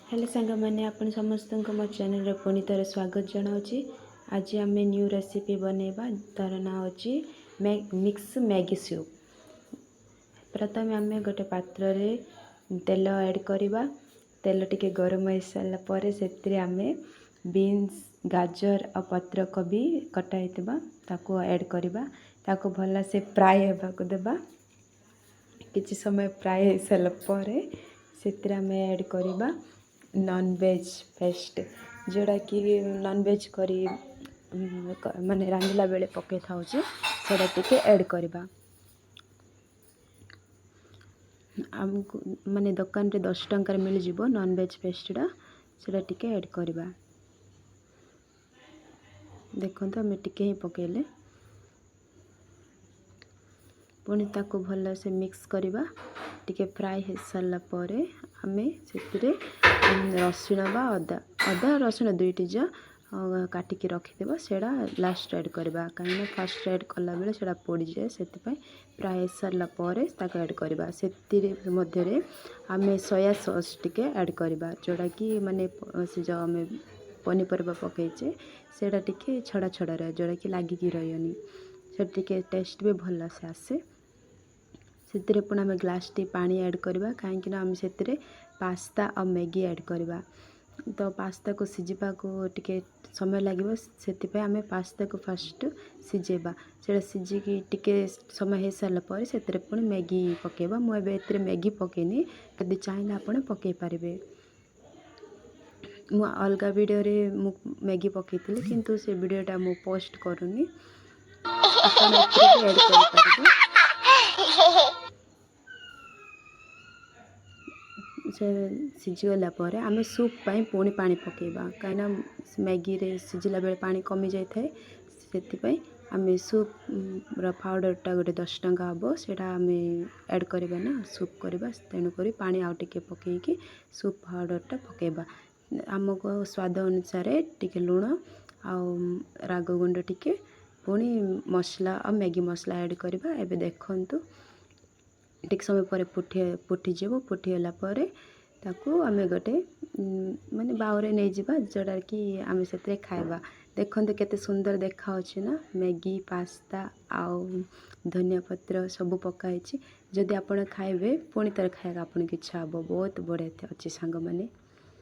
Hello सांग मैंने आपण समस्त मो चैनल पुणी थर स्वागत जनावि। आज आम न्यू रेसिपी बनैबा तार ना होची मिक्स मैगी सूप। प्रथम आम गोटे पात्र रे तेल ऐड करवा। तेल टिके गरम हो सारा पर से आम बीन्स गाजर और पत्रकोबी कटा ताको ऐड करवा। ताको भल से फ्राए होगा देबा। किछि समय फ्राए हो सारा पर से आम ऐड करवा नॉन वेज पेस्ट, जोड़ा कि नॉन वेज करी माने रांधला बेले पके था सेटा टिके ऐड करवा। आमको माने दुकान रे 10 टंकार मिल जिवो नॉन वेज पेस्टा सेटा टिके ऐड करवा। देखो तो आम टिके ही पकेले पुणी ताको भल से मिक्स करवा। टिके फ्राए हो सारा पर आम से रसुण बा अदा अदा रसुण दुईटी जा काटिकी रखिदेव सेटा लास्ट ऐड करवा। कहीं फास्ट ऐड कला बेले सेटा पोड़ी जाए से फ्राए सारा पर ऐड करवा। से मध्य आम सोया सॉस टिके ऐड करवा, जोड़ा कि माने से जो आम पनीपरिया पकईचे सेटा टिके छड़ा छड़ा रहे, जोड़ा कि लागिकी रही से टिके टेस्ट भी भल से आसे। से पुणी आम ग्लास टी पानी ऐड करवा, कहीं आम से पास्ता और मैगी ऐड करवा। तो पास्ता को सिझा को टिके समय लगे से आम पास्ता को फास्ट सिझेबा। से सिझिकी टिके समय हो सारा पर से पुणी मैगी पकेबा। मुझे मैगी पकेनी, यदि चाहिए आप पकई पारे। मु अलग वीडियो रे मु मैगी पकई किंतु से वीडियोटा मु पोस्ट करूनी, ऐड कर से सिझीगला पर आम सूप पाई पुणी पानी पकेबा। कहीं मैगी रे सिझिला बेले पानी कमी जाए थे, से आम सूप पाउडरटा गोटे 10 टंका हम सेटा आम ऐड करवा ना सूप करवा। तेणुक पानी आउ टिके पकईकी सूप पाउडरटा पकेबा। आमको स्वाद अनुसार टिके लुण आउ राग गुंड टिके पुणी मसला और मैगी मसला ऐड करवा। एबे देखंतु टिक समय पर फुटीजीव। फुटीगला पर ताकू आम गोटे माने बाउरे नहीं जावा, जोड़ा कि आम से खाइबा। देखते केते सुंदर देखा ना मैगी पास्ता आउ धनिया पत्र सब पकाई। जदि आपण खाइबे पुणी तर खाइबा आपन की इच्छा हम। बहुत बढ़िया अच्छे सांग माने।